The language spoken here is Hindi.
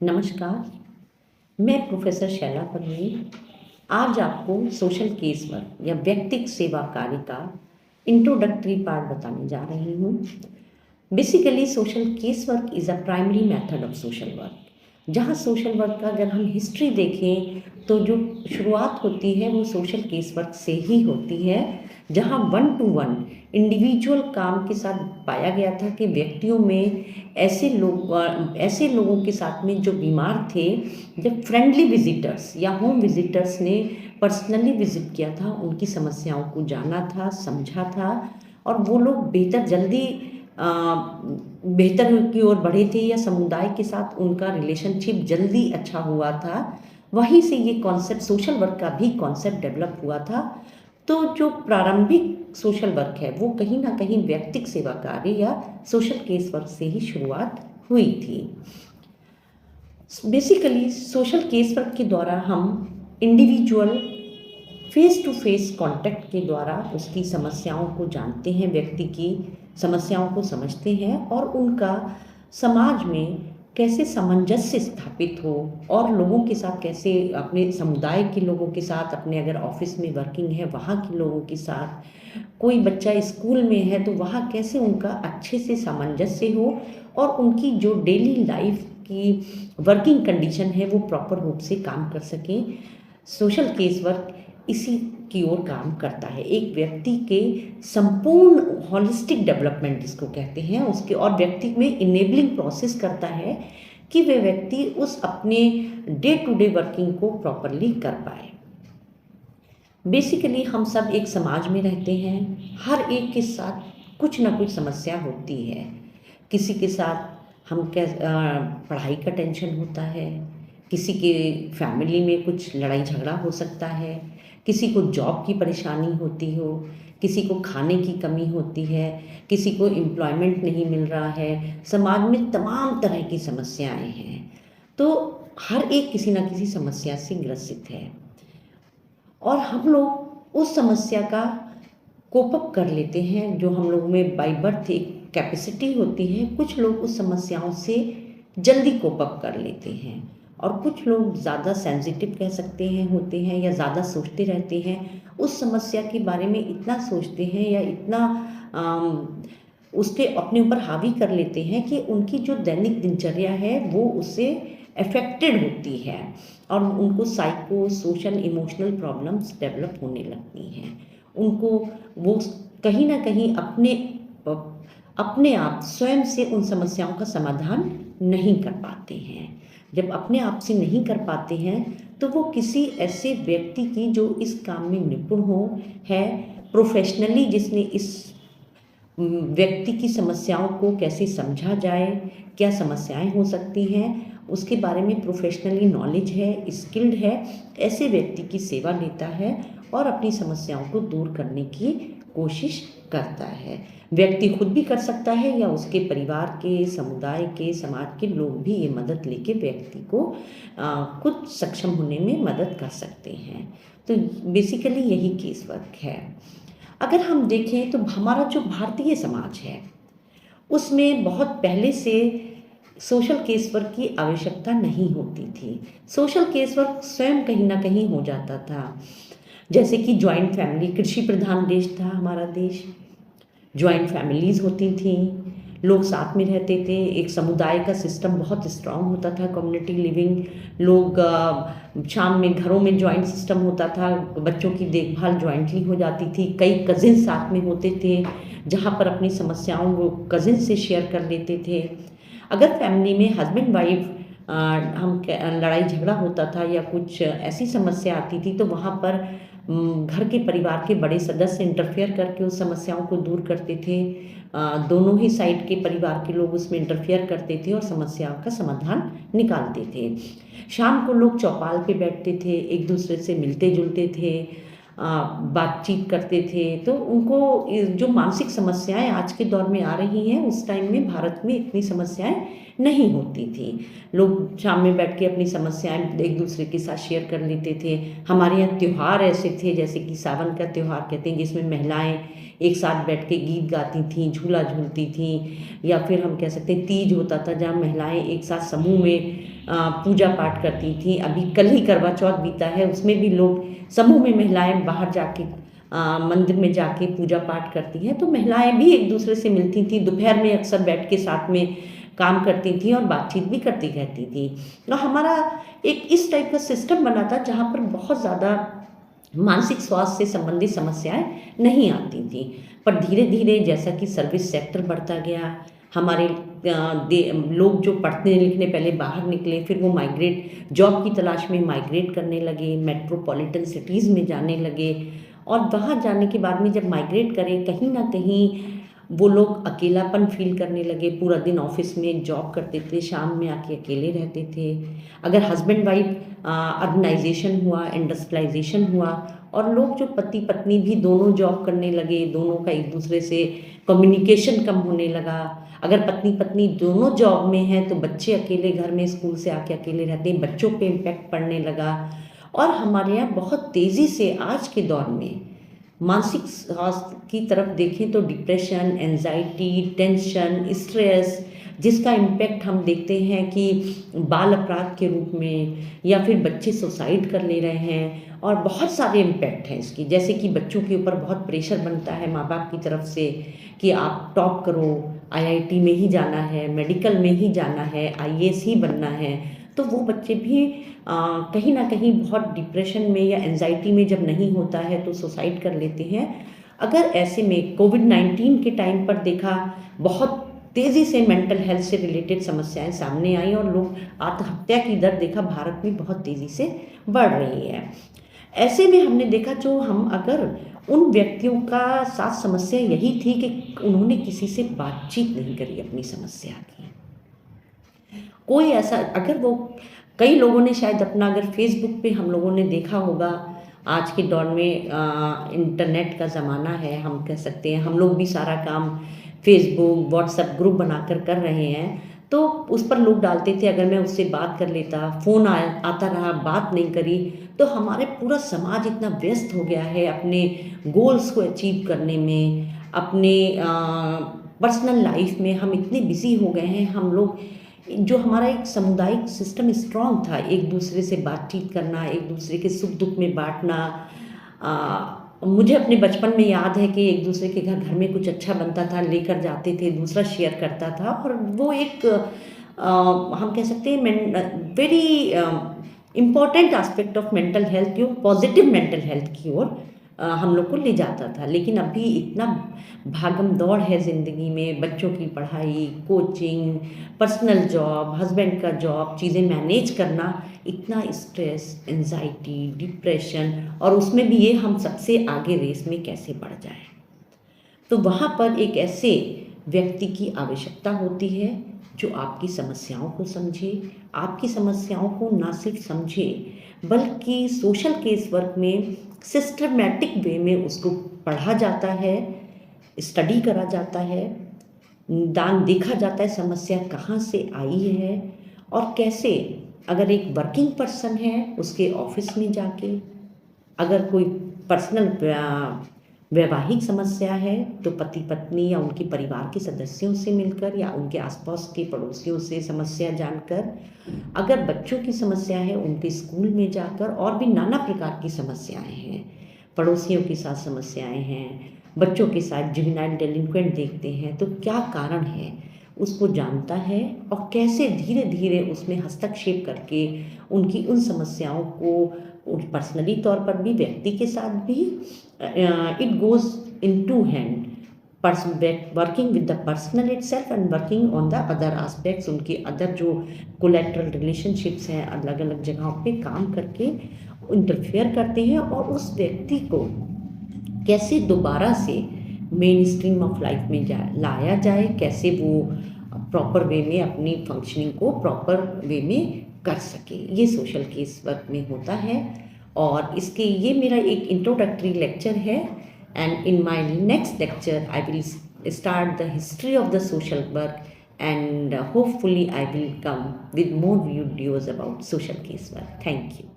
नमस्कार, मैं प्रोफेसर शैला परवीन आज आपको सोशल केस वर्क या व्यक्तिक सेवा कार्य का इंट्रोडक्टरी पार्ट बताने जा रही हूँ। Basically social case work is a primary method of social work. जहाँ सोशल वर्क का अगर हम हिस्ट्री देखें तो जो शुरुआत होती है वो सोशल केस वर्क से ही होती है, जहाँ वन टू वन इंडिविजुअल काम के साथ पाया गया था कि व्यक्तियों में ऐसे लोगों के साथ में जो बीमार थे, जब फ्रेंडली विजिटर्स या होम विजिटर्स ने पर्सनली विजिट किया था, उनकी समस्याओं को जाना था, समझा था और वो लोग बेहतर की ओर बढ़े थे या समुदाय के साथ उनका रिलेशनशिप जल्दी अच्छा हुआ था। वहीं से ये कॉन्सेप्ट सोशल वर्क का भी कॉन्सेप्ट डेवलप हुआ था। तो जो प्रारंभिक सोशल वर्क है वो कहीं ना कहीं व्यक्तिक सेवा कार्य या सोशल केस वर्क से ही शुरुआत हुई थी। बेसिकली सोशल केस वर्क के द्वारा हम individual face to face contact के द्वारा उसकी समस्याओं को जानते हैं, व्यक्ति की समस्याओं को समझते हैं और उनका समाज में कैसे सामंजस्य स्थापित हो और लोगों के साथ कैसे, अपने समुदाय के लोगों के साथ, अपने अगर ऑफिस में वर्किंग है वहाँ के लोगों के साथ, कोई बच्चा स्कूल में है तो वहाँ कैसे उनका अच्छे से सामंजस्य हो और उनकी जो डेली लाइफ की वर्किंग कंडीशन है वो प्रॉपर रूप से काम कर सकें। सोशल केस वर्क इसी की ओर काम करता है, एक व्यक्ति के संपूर्ण हॉलिस्टिक डेवलपमेंट जिसको कहते हैं उसके, और व्यक्ति में इनेबलिंग प्रोसेस करता है कि वे व्यक्ति उस अपने डे टू डे वर्किंग को प्रॉपरली कर पाए। बेसिकली हम सब एक समाज में रहते हैं, हर एक के साथ कुछ ना कुछ समस्या होती है। किसी के साथ पढ़ाई का टेंशन होता है, किसी के फैमिली में कुछ लड़ाई झगड़ा हो सकता है, किसी को जॉब की परेशानी होती हो, किसी को खाने की कमी होती है, किसी को एम्प्लॉयमेंट नहीं मिल रहा है, समाज में तमाम तरह की समस्याएं हैं। तो हर एक किसी ना किसी समस्या से ग्रसित है और हम लोग उस समस्या का कोप अप कर लेते हैं। जो हम लोग में बाय बर्थ एक कैपेसिटी होती है, कुछ लोग उस समस्याओं से जल्दी कोप अप कर लेते हैं और कुछ लोग ज़्यादा सेंसिटिव कह सकते हैं होते हैं या ज़्यादा सोचते रहते हैं, उस समस्या के बारे में इतना सोचते हैं या इतना उसके अपने ऊपर हावी कर लेते हैं कि उनकी जो दैनिक दिनचर्या है वो उससे अफेक्टेड होती है और उनको psycho social emotional problems develop होने लगती हैं। उनको वो कहीं ना कहीं अपने आप स्वयं से उन समस्याओं का समाधान नहीं कर पाते हैं। जब अपने आप से नहीं कर पाते हैं तो वो किसी ऐसे व्यक्ति की जो इस काम में निपुण हो है, प्रोफेशनली, जिसने इस व्यक्ति की समस्याओं को कैसे समझा जाए, क्या समस्याएं हो सकती हैं, उसके बारे में प्रोफेशनली नॉलेज है, स्किल्ड है, ऐसे व्यक्ति की सेवा लेता है और अपनी समस्याओं को दूर करने की कोशिश करता है। व्यक्ति खुद भी कर सकता है या उसके परिवार के, समुदाय के, समाज के लोग भी ये मदद लेके व्यक्ति को खुद सक्षम होने में मदद कर सकते हैं। तो बेसिकली यही केस वर्क है। अगर हम देखें तो हमारा जो भारतीय समाज है उसमें बहुत पहले से सोशल केस वर्क की आवश्यकता नहीं होती थी। सोशल केस वर्क स्वयं कहीं ना कहीं हो जाता था। जैसे कि जॉइंट फैमिली, कृषि प्रधान देश था हमारा देश, जॉइंट फैमिलीज़ होती थी, लोग साथ में रहते थे, एक समुदाय का सिस्टम बहुत स्ट्रांग होता था, कम्युनिटी लिविंग। लोग शाम में घरों में जॉइंट सिस्टम होता था, बच्चों की देखभाल जॉइंटली हो जाती थी, कई कजिन साथ में होते थे जहाँ पर अपनी समस्याओं वो कजिन से शेयर कर लेते थे। अगर फैमिली में हस्बैंड वाइफ लड़ाई झगड़ा होता था या कुछ ऐसी समस्या आती थी तो वहाँ पर घर के परिवार के बड़े सदस्य इंटरफेयर करके उस समस्याओं को दूर करते थे। दोनों ही साइड के परिवार के लोग उसमें इंटरफेयर करते थे और समस्याओं का समाधान निकालते थे। शाम को लोग चौपाल पे बैठते थे, एक दूसरे से मिलते जुलते थे, बातचीत करते थे। तो उनको जो मानसिक समस्याएं आज के दौर में आ रही हैं, उस टाइम में भारत में इतनी समस्याएं नहीं होती थी। लोग शाम में बैठ के अपनी समस्याएं एक दूसरे के साथ शेयर कर लेते थे। हमारे यहाँ त्योहार ऐसे थे, जैसे कि सावन का त्यौहार कहते हैं, जिसमें महिलाएं एक साथ बैठ के गीत गाती थीं, झूला झूलती थीं, या फिर हम कह सकते हैं तीज होता था जहाँ महिलाएं एक साथ समूह में पूजा पाठ करती थीं। अभी कल ही करवा चौथ बीता है, उसमें भी लोग समूह में महिलाएं बाहर जाके मंदिर में जाके पूजा पाठ करती हैं। तो महिलाएं भी एक दूसरे से मिलती थी, दोपहर में अक्सर बैठ के साथ में काम करती थी और बातचीत भी करती रहती थी। तो हमारा एक इस टाइप का सिस्टम बना था जहाँ पर बहुत ज़्यादा मानसिक स्वास्थ्य से संबंधित समस्याएं नहीं आती थी। पर धीरे धीरे जैसा कि सर्विस सेक्टर बढ़ता गया, हमारे लोग जो पढ़ने लिखने पहले बाहर निकले, फिर वो माइग्रेट जॉब की तलाश में माइग्रेट करने लगे, मेट्रोपॉलिटन सिटीज़ में जाने लगे। और वहाँ जाने के बाद में जब माइग्रेट करें, कहीं ना कहीं वो लोग अकेलापन फील करने लगे। पूरा दिन ऑफिस में जॉब करते थे, शाम में आके अकेले रहते थे। अगर हस्बैंड वाइफ अर्बनाइजेशन हुआ, इंडस्ट्रियलाइजेशन हुआ, और लोग जो पति पत्नी भी दोनों जॉब करने लगे, दोनों का एक दूसरे से कम्युनिकेशन कम होने लगा। अगर पत्नी पत्नी दोनों जॉब में हैं तो बच्चे अकेले घर में स्कूल से आके अकेले रहते हैं, बच्चों पे इम्पैक्ट पड़ने लगा। और हमारे यहाँ बहुत तेज़ी से आज के दौर में मानसिक स्वास्थ्य की तरफ देखें तो डिप्रेशन, एंजाइटी, टेंशन, स्ट्रेस, जिसका इम्पैक्ट हम देखते हैं कि बाल अपराध के रूप में, या फिर बच्चे सुसाइड कर ले रहे हैं। और बहुत सारे इम्पैक्ट हैं इसकी, जैसे कि बच्चों के ऊपर बहुत प्रेशर बनता है माँ बाप की तरफ से कि आप टॉप करो, आईआईटी में ही जाना है, मेडिकल में ही जाना है, आईएएस ही बनना है। तो वो बच्चे भी कहीं ना कहीं बहुत डिप्रेशन में या एंजाइटी में जब नहीं होता है तो सुसाइड कर लेते हैं। अगर ऐसे में कोविड-19 के टाइम पर देखा, बहुत तेज़ी से मेंटल हेल्थ से रिलेटेड समस्याएं सामने आई और लोग आत्महत्या की दर देखा भारत में बहुत तेज़ी से बढ़ रही है। ऐसे में हमने देखा, जो हम अगर उन व्यक्तियों का साथ समस्या यही थी कि उन्होंने किसी से बातचीत नहीं करी अपनी समस्या की। कोई ऐसा, अगर वो कई लोगों ने शायद अपना, अगर फेसबुक पे हम लोगों ने देखा होगा, आज के दौर में इंटरनेट का ज़माना है, हम कह सकते हैं हम लोग भी सारा काम फेसबुक व्हाट्सएप ग्रुप बनाकर कर रहे हैं। तो उस पर लोग डालते थे, अगर मैं उससे बात कर लेता, फ़ोन आता रहा, बात नहीं करी, तो हमारे पूरा समाज इतना व्यस्त हो गया है अपने गोल्स को अचीव करने में, अपने पर्सनल लाइफ में हम इतने बिजी हो गए हैं। हम लोग, जो हमारा एक सामुदायिक सिस्टम स्ट्रांग था, एक दूसरे से बातचीत करना, एक दूसरे के सुख दुख में बांटना। मुझे अपने बचपन में याद है कि एक दूसरे के घर में कुछ अच्छा बनता था, लेकर जाते थे, दूसरा शेयर करता था। और वो एक हम कह सकते हैं very important aspect of mental health, जो पॉजिटिव मेंटल हेल्थ की ओर हम लोग को ले जाता था। लेकिन अभी इतना भागम दौड़ है ज़िंदगी में, बच्चों की पढ़ाई, कोचिंग, पर्सनल जॉब, हस्बैंड का जॉब, चीज़ें मैनेज करना, इतना स्ट्रेस, एंजाइटी, डिप्रेशन, और उसमें भी ये हम सबसे आगे रेस में कैसे बढ़ जाए। तो वहाँ पर एक ऐसे व्यक्ति की आवश्यकता होती है जो आपकी समस्याओं को समझे, आपकी समस्याओं को ना सिर्फ समझे बल्कि सोशल केस वर्क में सिस्टमैटिक वे में उसको पढ़ा जाता है, स्टडी करा जाता है, देखा जाता है समस्या कहाँ से आई है, और कैसे, अगर एक वर्किंग पर्सन है उसके ऑफिस में जाके, अगर कोई पर्सनल वैवाहिक समस्या है तो पति पत्नी या उनके परिवार के सदस्यों से मिलकर, या उनके आसपास के पड़ोसियों से समस्या जानकर, अगर बच्चों की समस्या है उनके स्कूल में जाकर, और भी नाना प्रकार की समस्याएं हैं, पड़ोसियों के साथ समस्याएं हैं, बच्चों के साथ जुवेनाइल डेलिंक्वेंट देखते हैं, तो क्या कारण है उसको जानता है, और कैसे धीरे धीरे उसमें हस्तक्षेप करके उनकी उन समस्याओं को पर्सनली तौर पर भी, व्यक्ति के साथ भी, it goes in to hand, working with the personal itself and working on the other aspects. उनके अदर जो कोलैटरल रिलेशनशिप्स हैं, अलग अलग जगहों पे काम करके इंटरफेयर करते हैं, और उस व्यक्ति को कैसे दोबारा से मेन स्ट्रीम ऑफ लाइफ में लाया जाए, कैसे वो प्रॉपर वे में अपनी फंक्शनिंग को प्रॉपर वे में कर सके, ये सोशल केस वर्क में होता है। और इसके, ये मेरा एक इंट्रोडक्टरी लेक्चर है, and in my next lecture I will start the history of the social work and hopefully I will come with more videos about social casework. Thank you.